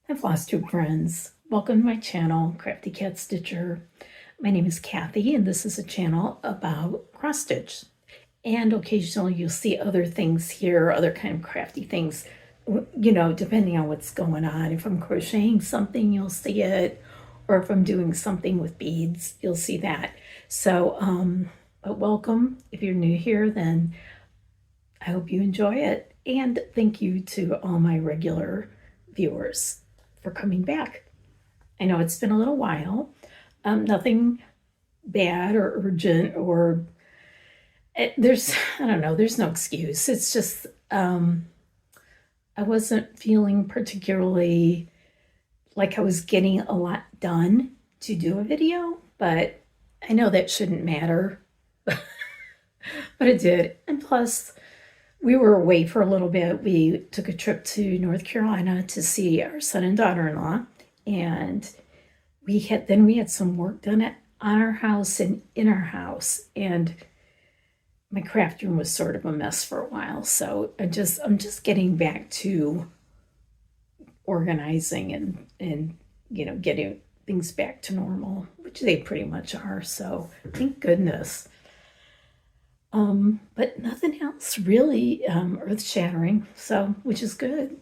Hi Flosstube friends, welcome to my channel, Crafty Cat Stitcher. My name is Kathy and this is a channel about cross stitch. And occasionally you'll see other things here, other kind of crafty things, you know, depending on what's going on. If I'm crocheting something, you'll see it, or if I'm doing something with beads, you'll see that. So, but welcome. If you're new here, then I hope you enjoy it. And thank you to all my regular viewers for coming back. I know it's been a little while. Nothing bad or urgent or I don't know, there's no excuse. It's just I wasn't feeling particularly like I was getting a lot done to do a video, but I know that shouldn't matter. But it did. And plus, we were away for a little bit. We took a trip to North Carolina to see our son and daughter-in-law, and we had some work done on our house and in our house, and my craft room was sort of a mess for a while. So I'm just getting back to organizing and you know, getting things back to normal, which they pretty much are. So thank goodness. But nothing else really earth-shattering, so which is good.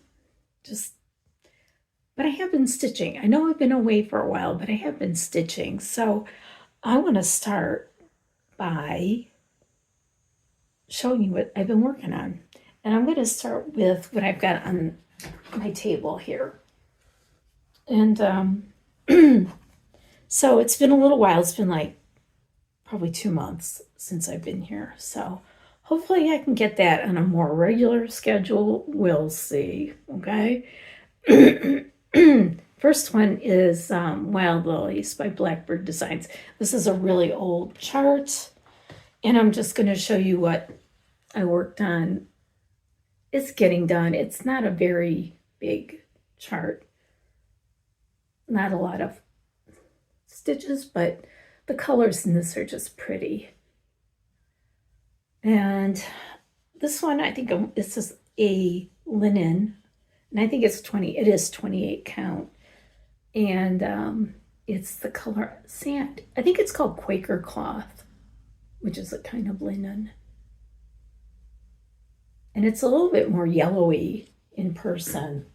But I have been stitching. I know I've been away for a while, but I have been stitching. So I want to start by showing you what I've been working on. And I'm going to start with what I've got on my table here. And so it's been a little while. It's been like probably 2 months since I've been here. So hopefully I can get that on a more regular schedule. We'll see, okay? First one is Wild Lilies by Blackbird Designs. This is a really old chart, and I'm just going to show you what I worked on. It's getting done. It's not a very big chart. Not a lot of stitches, but the colors in this are just pretty. And this one, I think this is a linen, and I think it is 28 count. And it's the color sand. I think it's called Quaker cloth, which is a kind of linen. And it's a little bit more yellowy in person.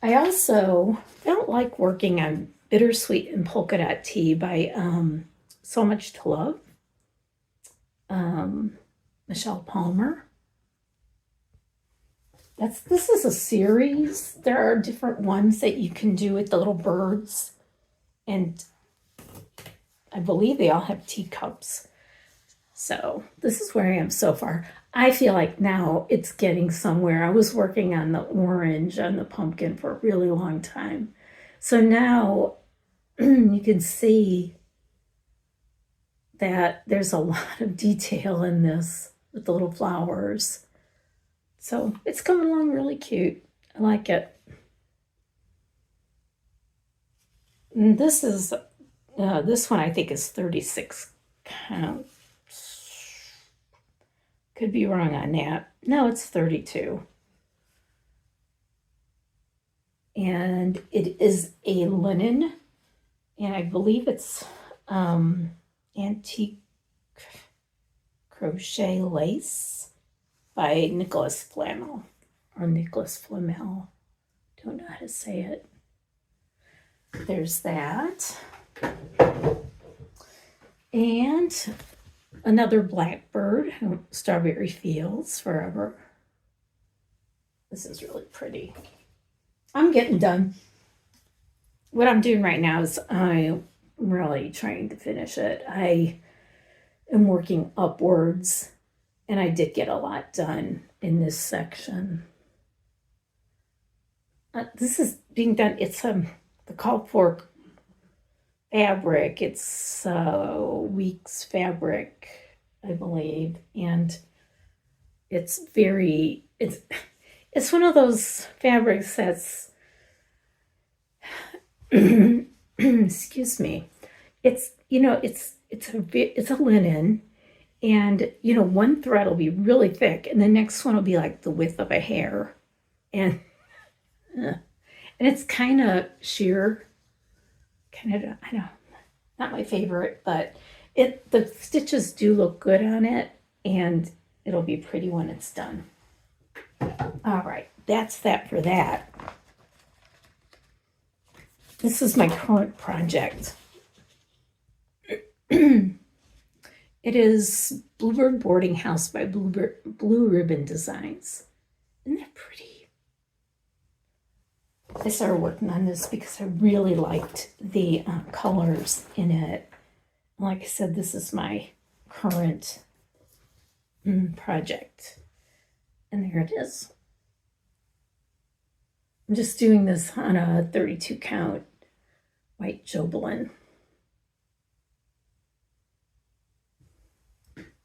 I also don't like working on Bittersweet and Polka Dot Tea by So Much to Love, Michelle Palmer. This is a series. There are different ones that you can do with the little birds, and I believe they all have teacups. So this is where I am so far. I feel like now it's getting somewhere. I was working on the orange on the pumpkin for a really long time. So now you can see that there's a lot of detail in this with the little flowers. So it's coming along really cute. I like it. And this one I think is 36 count. Could be wrong on that. No, it's 32. And it is a linen, and I believe it's antique crochet lace by Nicholas Flamel, or Nicholas Flamel. Don't know how to say it. There's that. And another Blackbird, Strawberry Fields Forever. This is really pretty. I'm getting done. What I'm doing right now is I'm really trying to finish it. I am working upwards, and I did get a lot done in this section. This is being done. It's the called for fabric. It's Weeks fabric, I believe, and it's one of those fabrics that's excuse me. It's a linen, and one thread will be really thick, and the next one will be like the width of a hair, and And it's kind of sheer, kind of, I know, not my favorite, but the stitches do look good on it, and it'll be pretty when it's done. All right, that's that for that. This is my current project. It is Bluebird Boarding House by Blue Ribbon Designs. Isn't that pretty? I started working on this because I really liked the colors in it. Like I said, this is my current project. And there it is. I'm just doing this on a 32 count white Jobelin.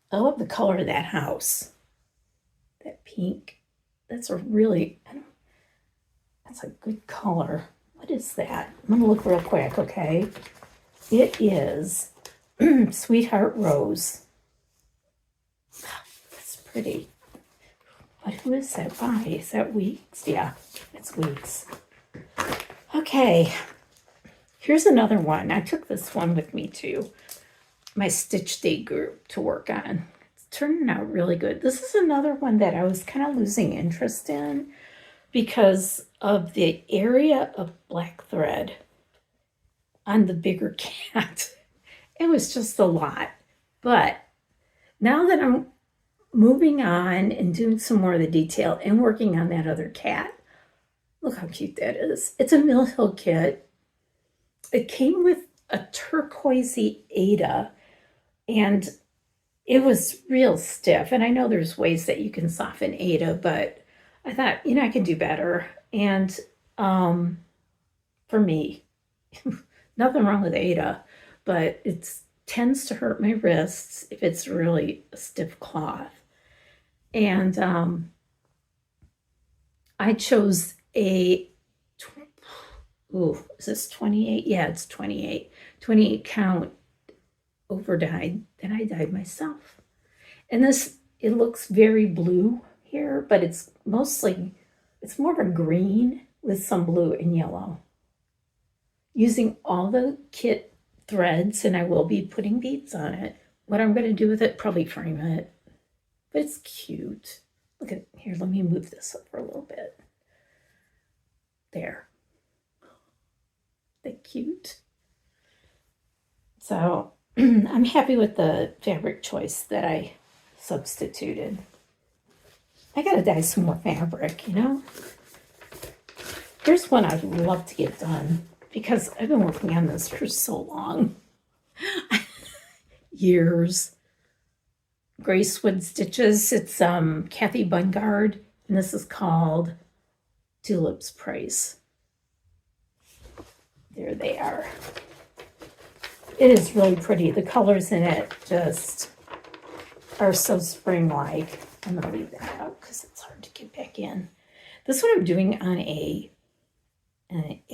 I love the color of that house. That pink. That's a really, that's a good color. What is that? I'm going to look real quick, okay? It is Sweetheart Rose. That's pretty. But who is that by? Is that Weeks? Yeah, it's Weeks. Okay. Here's another one. I took this one with me to my Stitch Day group to work on. It's turning out really good. This is another one that I was kind of losing interest in because of the area of black thread on the bigger cat. It was just a lot. But now that I'm moving on and doing some more of the detail and working on that other cat, look how cute that is. It's a Mill Hill kit. It came with a turquoisey Ada, and it was real stiff. And I know there's ways that you can soften Ada, but I thought, I can do better. And for me, nothing wrong with Ada, but it tends to hurt my wrists if it's really a stiff cloth. And I chose is this 28? Yeah, it's 28. 28 count over dyed that I dyed myself. And this, it looks very blue here, but it's more of a green with some blue and yellow. Using all the kit threads, and I will be putting beads on it. What I'm going to do with it, probably frame it. But it's cute. Look at here, let me move this over a little bit. There. They're cute. So I'm happy with the fabric choice that I substituted. I gotta dye some more fabric, Here's one I'd love to get done because I've been working on this for so long. Years. Gracewood Stitches. It's Kathy Bungard, and this is called Tulip's Praise. There they are. It is really pretty. The colors in it just are so spring-like. I'm going to leave that out because it's hard to get back in. This one I'm doing on I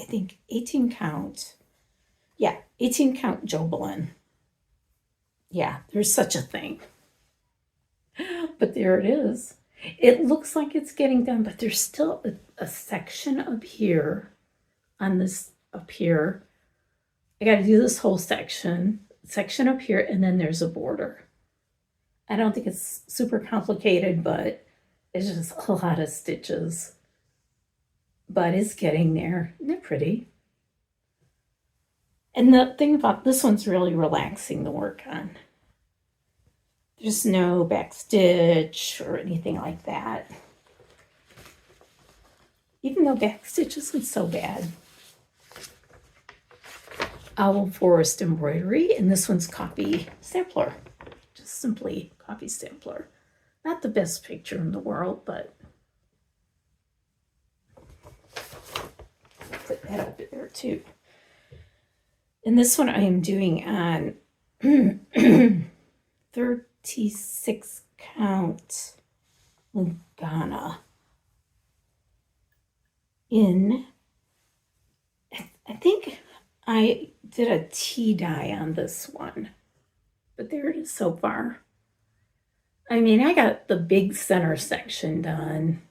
think 18 count. Yeah, 18 count Jobelin. Yeah, there's such a thing. But there it is. It looks like it's getting done, but there's still a section up here on this up here. I got to do this whole section up here, and then there's a border. I don't think it's super complicated, but it's just a lot of stitches. But it's getting there. Isn't it pretty? And the thing about this one's really relaxing to work on. There's no back stitch or anything like that. Even though back stitch isn't so bad. Owl Forest Embroidery, and this one's Copy Sampler. Just simply Copy Sampler. Not the best picture in the world, but I'll put that up there too. And this one I am doing on 36 count Lugana in, I think I did a tea dye on this one, but there it is so far. I mean, I got the big center section done.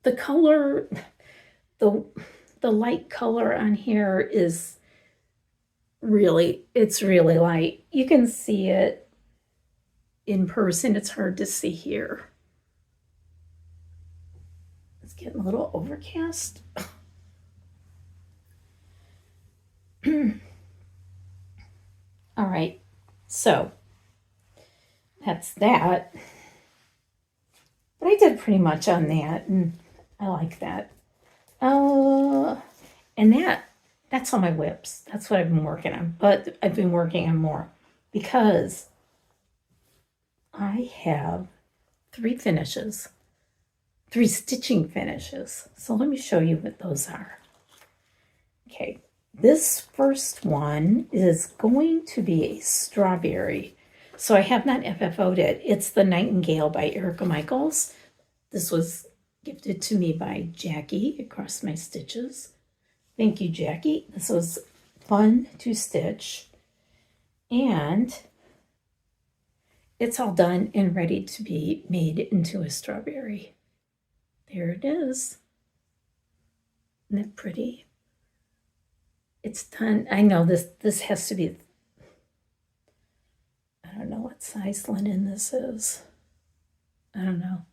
the color, the light color on here is really, it's really light. You can see it in person. It's hard to see here. It's getting a little overcast. All right, so that's that. But I did pretty much on that, and I like that. And that's all my whips. That's what I've been working on. But I've been working on more because I have 3 finishes, 3 stitching finishes. So let me show you what those are. Okay, this first one is going to be a strawberry. So I have not FFO'd it. It's the Nightingale by Erica Michaels. This was gifted to me by Jackie across my stitches. Thank you, Jackie. This was fun to stitch. And it's all done and ready to be made into a strawberry. There it is. Isn't that pretty? It's done. I know this has to be, I don't know what size linen this is. I don't know.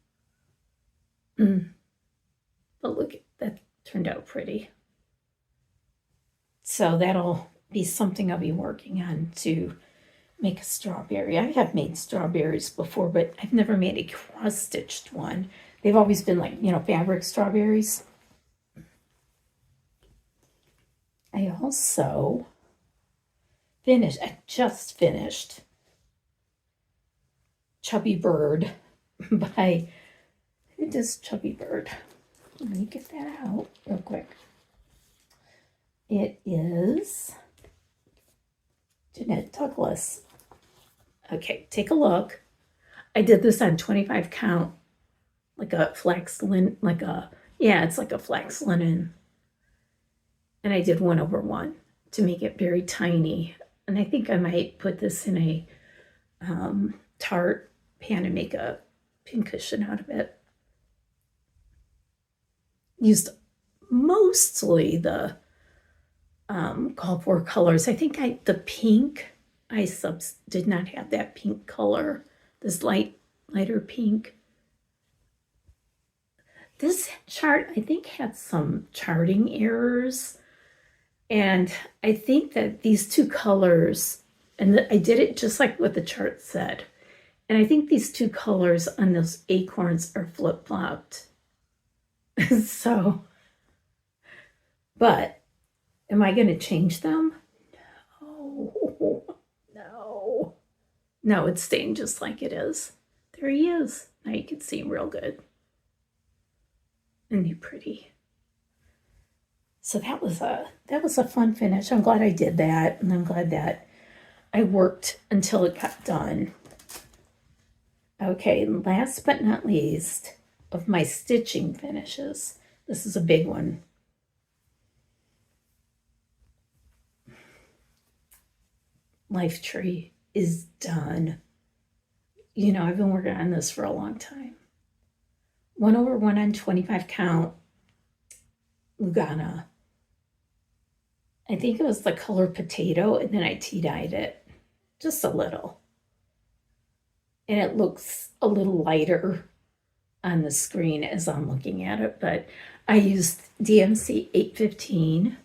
But look, that turned out pretty. So that'll be something I'll be working on to make a strawberry. I have made strawberries before, but I've never made a cross-stitched one. They've always been like, fabric strawberries. I also just finished Chubby Bird by, who does Chubby Bird? Let me get that out real quick. It is Jeanette Douglas. Okay, take a look. I did this on 25 count, like a flax linen, it's like a flax linen. And I did 1/1 to make it very tiny. And I think I might put this in a tart pan and make a pincushion out of it. Used mostly the called for colors. I think the pink, I did not have that pink color, this lighter pink. This chart, I think, had some charting errors. And I think that these 2 colors, and I did it just like what the chart said. And I think these 2 colors on those acorns are flip-flopped. So, but am I going to change them? No, it's staying just like it is. There he is. Now you can see him real good. Isn't he pretty? So that was a fun finish. I'm glad I did that, and I'm glad that I worked until it got done. Okay, last but not least of my stitching finishes. This is a big one. Life Tree is done. I've been working on this for a long time. 1/1 on 25 count Lugana. I think it was the color potato, and then I tea-dyed it just a little. And it looks a little lighter on the screen as I'm looking at it, but I used DMC 815,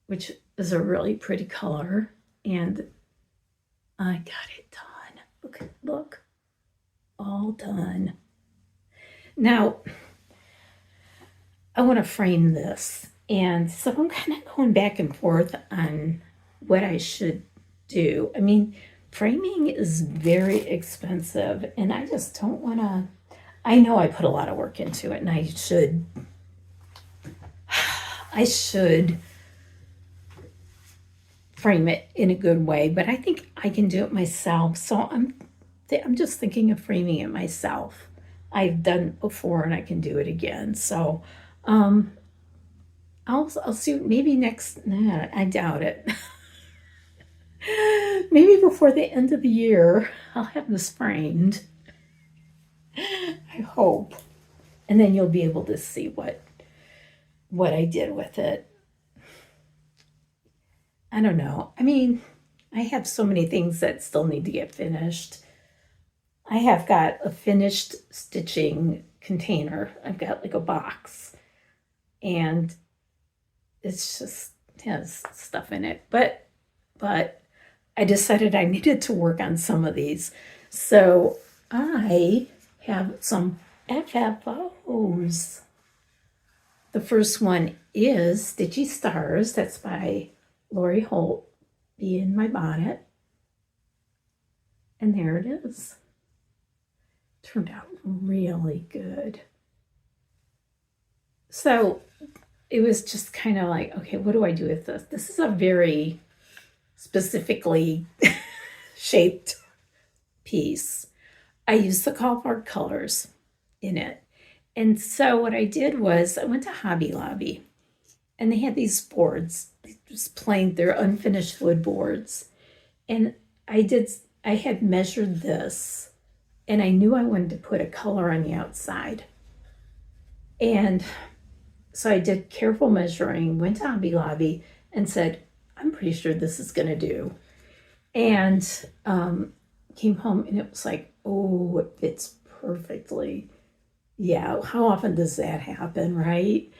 which is a really pretty color, and I got it done. Look, all done. Now, I want to frame this, and so I'm kind of going back and forth on what I should do. I mean, framing is very expensive, and I just don't want to. I know I put a lot of work into it, and I should frame it in a good way, but I think I can do it myself. So I'm just thinking of framing it myself. I've done it before, and I can do it again. So I'll see. Maybe next. Nah, I doubt it. Maybe before the end of the year, I'll have this framed. I hope. and then you'll be able to see what I did with it. I don't know. I mean, I have so many things that still need to get finished. I have got a finished stitching container. I've got like a box, and it's just has stuff in it. But I decided I needed to work on some of these. So I have some FFOs. The first one is Stitchy Stars. That's by Lori Holt. Be in My Bonnet. And there it is. Turned out really good. So it was just kind of like, okay, what do I do with this? This is a very specifically shaped piece. I used the cardboard colors in it. And so what I did was I went to Hobby Lobby, and they had these boards, just plain, they're unfinished wood boards. And I had measured this, and I knew I wanted to put a color on the outside. And so I did careful measuring, went to Hobby Lobby and said, I'm pretty sure this is going to do. And came home, and it was like, oh, it fits perfectly. Yeah, how often does that happen, right?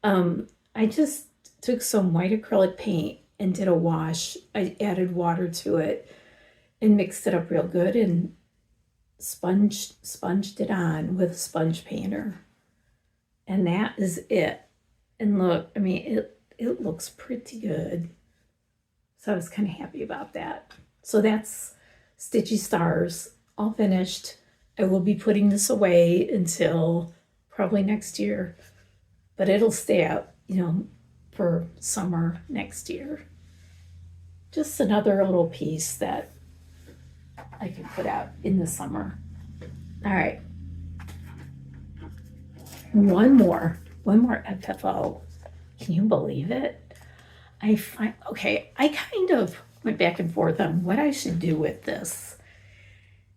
I just took some white acrylic paint and did a wash. I added water to it and mixed it up real good and sponged it on with a sponge painter. And that is it. And look, I mean, it looks pretty good. So I was kind of happy about that. So that's Stitchy Stars, all finished. I will be putting this away until probably next year, but it'll stay out, for summer next year. Just another little piece that I can put out in the summer. All right. One more FFO. Can you believe it? I kind of went back and forth on what I should do with this,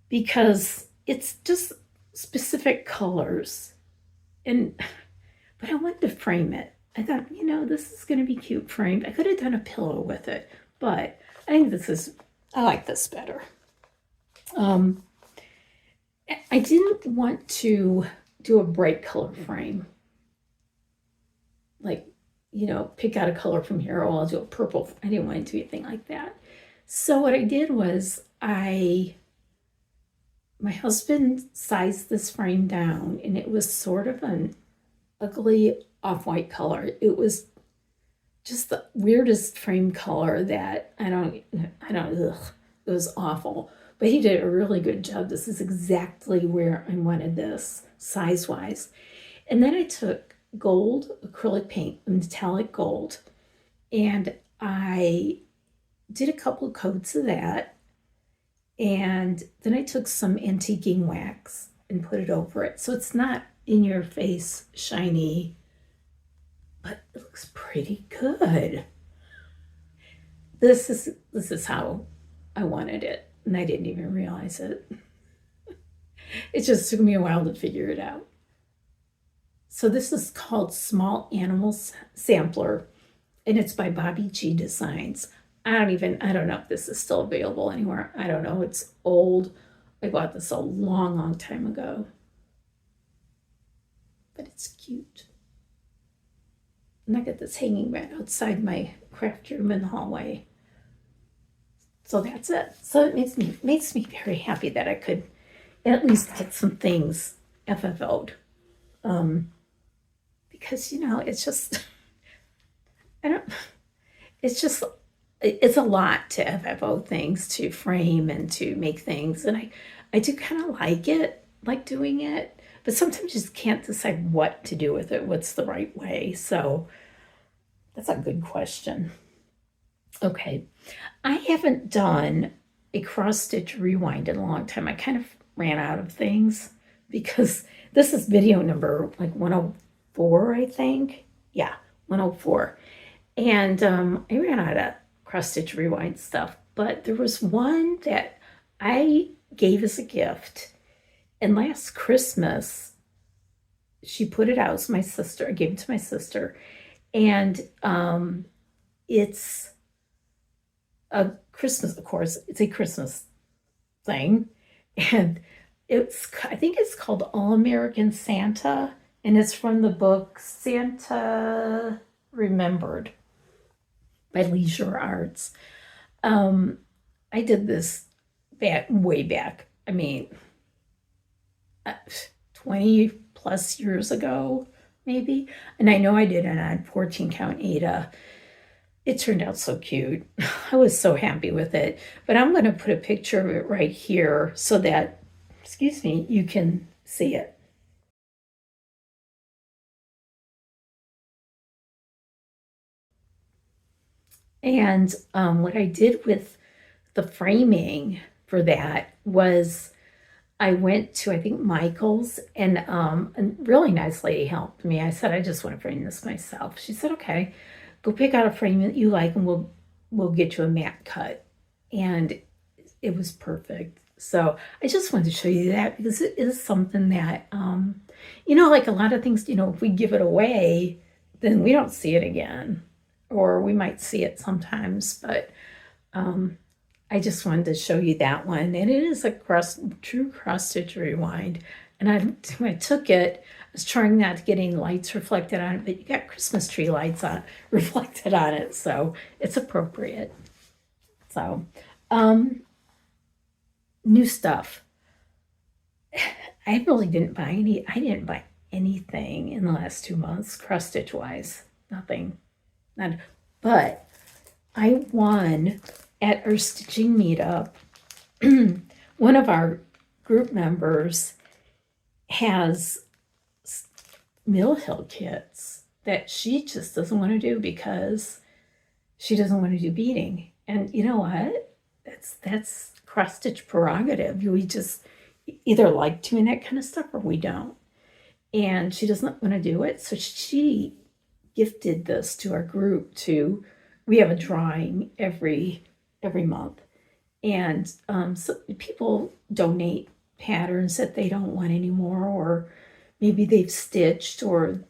because it's just specific colors, but I wanted to frame it. I thought, this is going to be cute framed. I could have done a pillow with it, but I think I like this better. I didn't want to do a bright color frame, like, pick out a color from here. Oh, I'll do a purple. I didn't want to do anything like that. So what I did was my husband sized this frame down, and it was sort of an ugly off-white color. It was just the weirdest frame color that I don't, it was awful. But he did a really good job. This is exactly where I wanted this, size-wise. And then I took gold acrylic paint, metallic gold, and I did a couple of coats of that. And then I took some antiquing wax and put it over it. So it's not in your face shiny, but it looks pretty good. This is how I wanted it, and I didn't even realize it. It just took me a while to figure it out. So this is called Small Animals Sampler, and it's by Bobby G Designs. I don't know if this is still available anywhere. I don't know. It's old. I bought this a long, long time ago. But it's cute. And I got this hanging right outside my craft room in the hallway. So that's it. So it makes me very happy that I could at least get some things FFO'd. Because, it's just, it's a lot to FFO things, to frame and to make things. And I do kind of like doing it, but sometimes you just can't decide what to do with it, what's the right way. So that's a good question. Okay, I haven't done a cross stitch rewind in a long time. I kind of ran out of things because this is video number like 104, I think. Yeah, 104. And I ran out of cross stitch rewind stuff, but there was one that I gave as a gift, and last Christmas she put it out. It's my sister. I gave it to my sister. And it's a Christmas, of course, it's a Christmas thing. And I think it's called All American Santa. And it's from the book Santa Remembered by Leisure Arts. I did this way back. I mean, 20 plus years ago, maybe. And I know I did it on 14 count Ada. It turned out so cute. I was so happy with it. But I'm going to put a picture of it right here so that, excuse me, you can see it. And what I did with the framing for that was I went to, I think, Michael's, and a really nice lady helped me. I said, I just want to frame this myself. She said, okay, go pick out a frame that you like and we'll get you a mat cut. And it was perfect. So I just wanted to show you that because it is something that, like a lot of things, if we give it away, then we don't see it again. Or we might see it sometimes, but I just wanted to show you that one. And it is a true cross stitch rewind. And when I took it, I was trying not to get any lights reflected on it, but you got Christmas tree lights reflected on it, so it's appropriate. So, new stuff. I really didn't buy anything in the last 2 months, cross stitch wise. Nothing. But I won at our stitching meetup. One of our group members has Mill Hill kits that she just doesn't want to do because she doesn't want to do beading. And you know what? That's cross stitch prerogative. We just either like doing that kind of stuff or we don't. And she doesn't want to do it, so she gifted this to our group. We have a drawing every month, and so people donate patterns that they don't want anymore, or maybe they've stitched or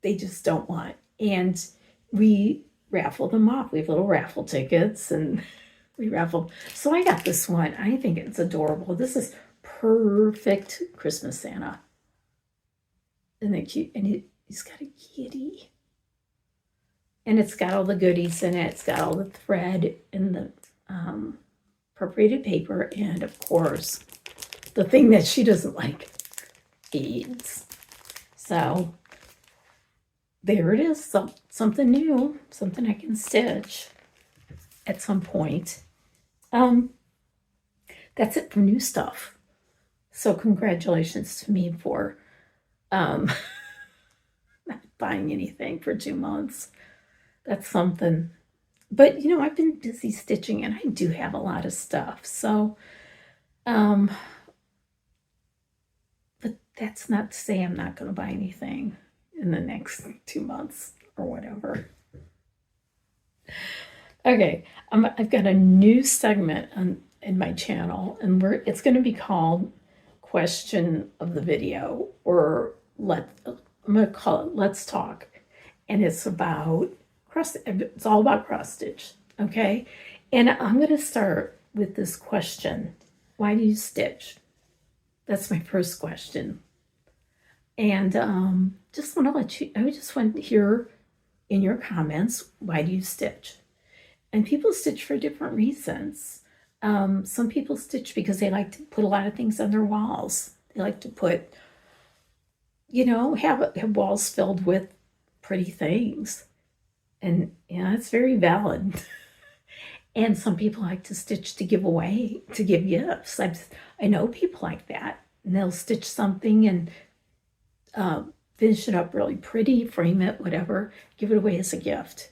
they just don't want, and we raffle them off. We have little raffle tickets and we raffle. So I got this one. I think it's adorable. This is perfect Christmas Santa. Isn't it cute? And he's got a kitty. And it's got all the goodies in it. It's got all the thread and the appropriated paper. And of course, the thing that she doesn't like, beads. So there it is. Something new. Something I can stitch at some point. That's it for new stuff. So congratulations to me for not buying anything for 2 months. That's something. But I've been busy stitching and I do have a lot of stuff. So but that's not to say I'm not going to buy anything in the next 2 months or whatever. Okay, I've got a new segment in my channel, and it's going to be called Question of the Video, or I'm going to call it Let's Talk, and it's about it's all about cross stitch, okay? And I'm going to start with this question: why do you stitch? That's my first question. And just want to I just want to hear in your comments, why do you stitch? And people stitch for different reasons. Some people stitch because they like to put a lot of things on their walls. They like to put, have walls filled with pretty things. And it's very valid. And some people like to stitch to give away, to give gifts. I know people like that. And they'll stitch something and finish it up really pretty, frame it, whatever, give it away as a gift.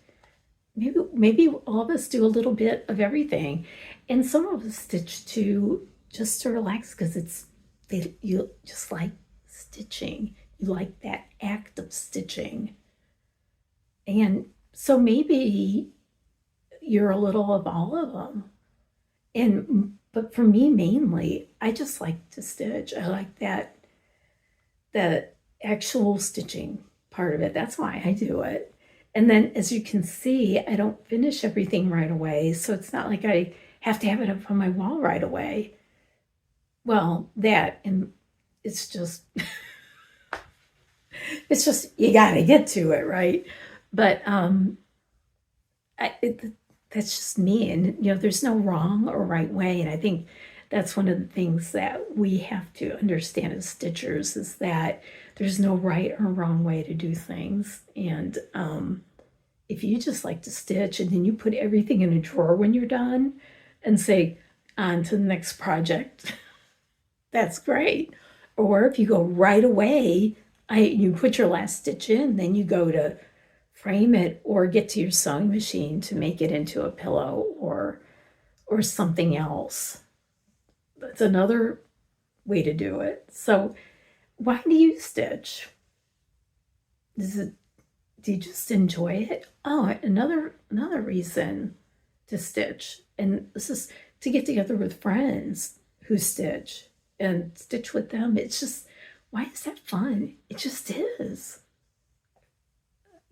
Maybe all of us do a little bit of everything. And some of us stitch just to relax because you just like stitching. You like that act of stitching. And so maybe you're a little of all of them. But for me, mainly, I just like to stitch. I like that actual stitching part of it. That's why I do it. And then as you can see, I don't finish everything right away. So it's not like I have to have it up on my wall right away. Well, that, and it's just, it's just, you got to get to it, right? But that's just me. And, there's no wrong or right way. And I think that's one of the things that we have to understand as stitchers is that there's no right or wrong way to do things. And if you just like to stitch and then you put everything in a drawer when you're done and say, on to the next project, that's great. Or if you go right away, you put your last stitch in, then you go to frame it or get to your sewing machine to make it into a pillow or something else. That's another way to do it. So why do you stitch? Do you just enjoy it? Oh, another reason to stitch, and this is to get together with friends who stitch and stitch with them. It's just, why is that fun? It just is.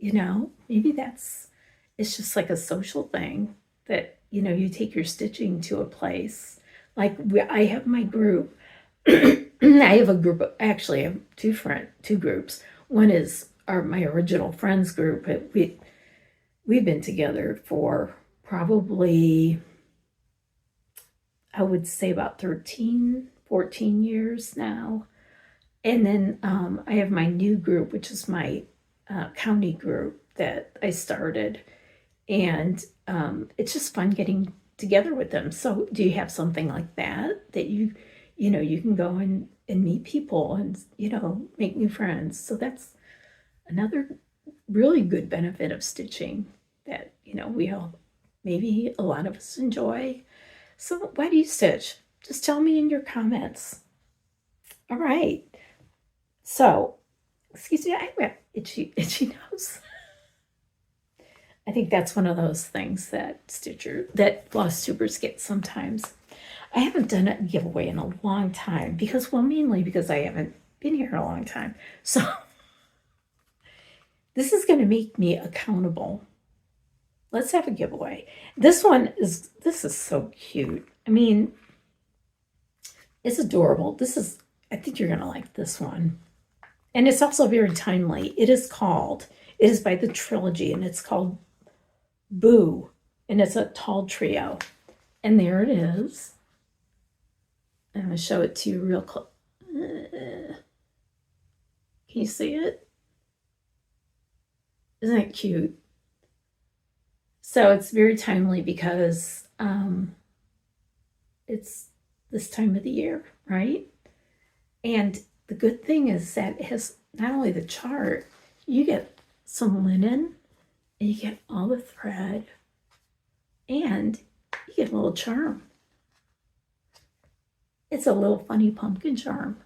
Maybe it's just like a social thing that, you take your stitching to a place. Like I have my group. I have a group, actually I have two groups. One is my original friends group. We've been together for probably, I would say about 13, 14 years now. And then I have my new group, which is my county group that I started. And it's just fun getting together with them. So do you have something like that you can go and meet people and, make new friends? So that's another really good benefit of stitching that, maybe a lot of us enjoy. So why do you stitch? Just tell me in your comments. All right. So, excuse me, I have itchy nose. I think that's one of those things that Flosstubers get sometimes. I haven't done a giveaway in a long time mainly because I haven't been here a long time. So this is going to make me accountable. Let's have a giveaway. This is so cute. I mean, it's adorable. I think you're going to like this one. And it's also very timely. It is by the Trilogy, and it's called Boo, and it's a tall trio. And there it is. I'm going to show it to you real close. Can you see it? Isn't it cute? So it's very timely because it's this time of the year, right? And the good thing is that it has not only the chart, you get some linen, and you get all the thread, and you get a little charm. It's a little funny pumpkin charm.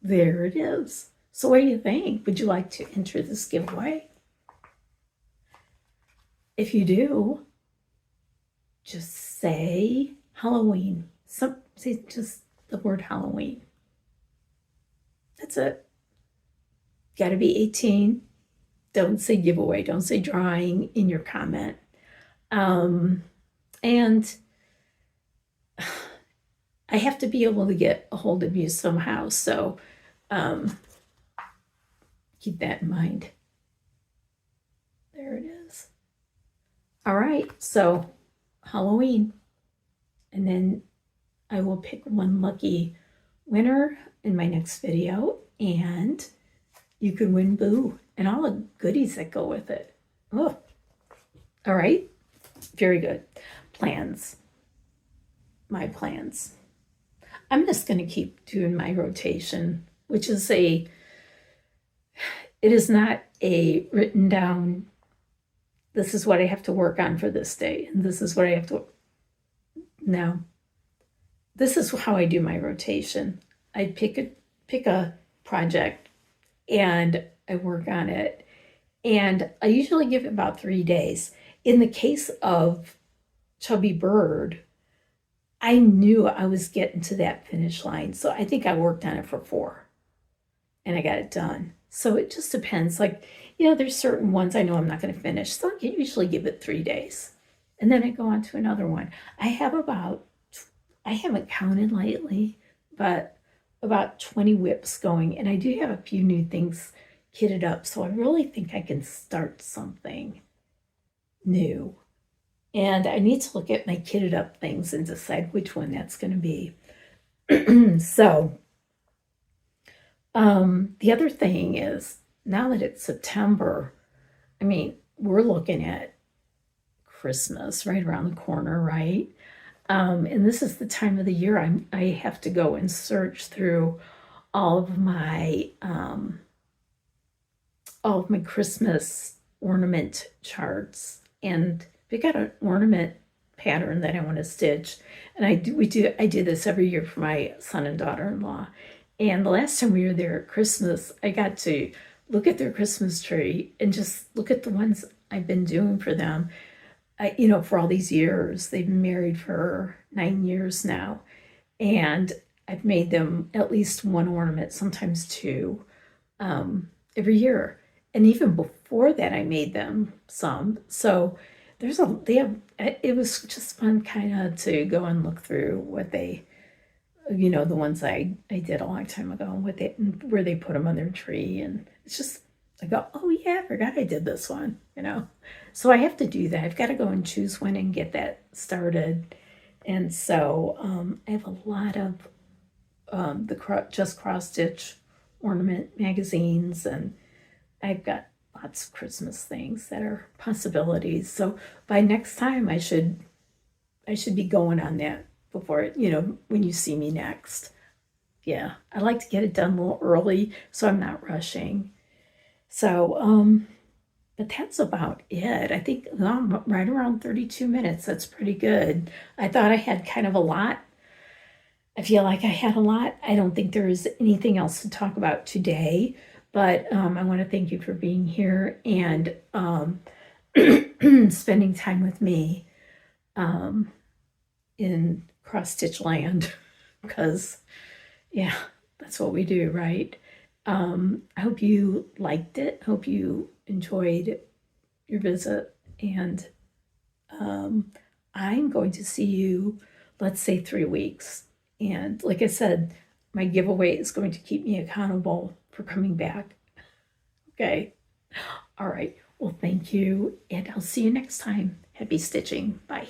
There it is. So what do you think? Would you like to enter this giveaway? If you do, just say Halloween. Say just the word Halloween. That's it. Got to be 18. Don't say giveaway. Don't say drawing in your comment. And I have to be able to get a hold of you somehow. So keep that in mind. There it is. All right. So Halloween. And then I will pick one lucky winner in my next video. And you can win Boo and all the goodies that go with it. Oh, all right. Very good. Plans. My plans. I'm just going to keep doing my rotation, which is it is not a written down, this is what I have to work on for this day, and this is what I have to, no. This is how I do my rotation. I pick a project and I work on it, and I usually give it about 3 days. In the case of Chubby Bird, I knew I was getting to that finish line. So I think I worked on it for 4 and I got it done. So it just depends. Like, there's certain ones I know I'm not going to finish. So I usually give it 3 days. And then I go on to another one. I haven't counted lately, but about 20 whips going. And I do have a few new things kitted up. So I really think I can start something new. And I need to look at my kitted up things and decide which one that's going to be. So, the other thing is now that it's September, I mean, we're looking at Christmas right around the corner, right? And this is the time of the year I have to go and search through all of my Christmas ornament charts, and we got an ornament pattern that I want to stitch, and I do this every year for my son and daughter-in-law. And the last time we were there at Christmas, I got to look at their Christmas tree and just look at the ones I've been doing for them. For all these years, they've been married for 9 years now, and I've made them at least one ornament, sometimes two, every year. And even before that, I made them some. So it was just fun kind of to go and look through what they, the ones I did a long time ago, and where they put them on their tree. And it's just, I go, oh yeah, I forgot I did this one, So I have to do that. I've got to go and choose one and get that started. And so I have a lot of the Just Cross Stitch ornament magazines, and I've got lots of Christmas things that are possibilities. So by next time, I should be going on that before when you see me next. Yeah, I like to get it done a little early so I'm not rushing. So but that's about it. I think I'm right around 32 minutes. That's pretty good. I thought I had kind of a lot. I feel like I had a lot. I don't think there is anything else to talk about today, but I want to thank you for being here and spending time with me in cross stitch land, because yeah, that's what we do, right? I hope you liked it. Hope you enjoyed your visit, and I'm going to see you, let's say 3 weeks. And like I said, my giveaway is going to keep me accountable for coming back. Okay. All right. Well, thank you, and I'll see you next time. Happy stitching. Bye.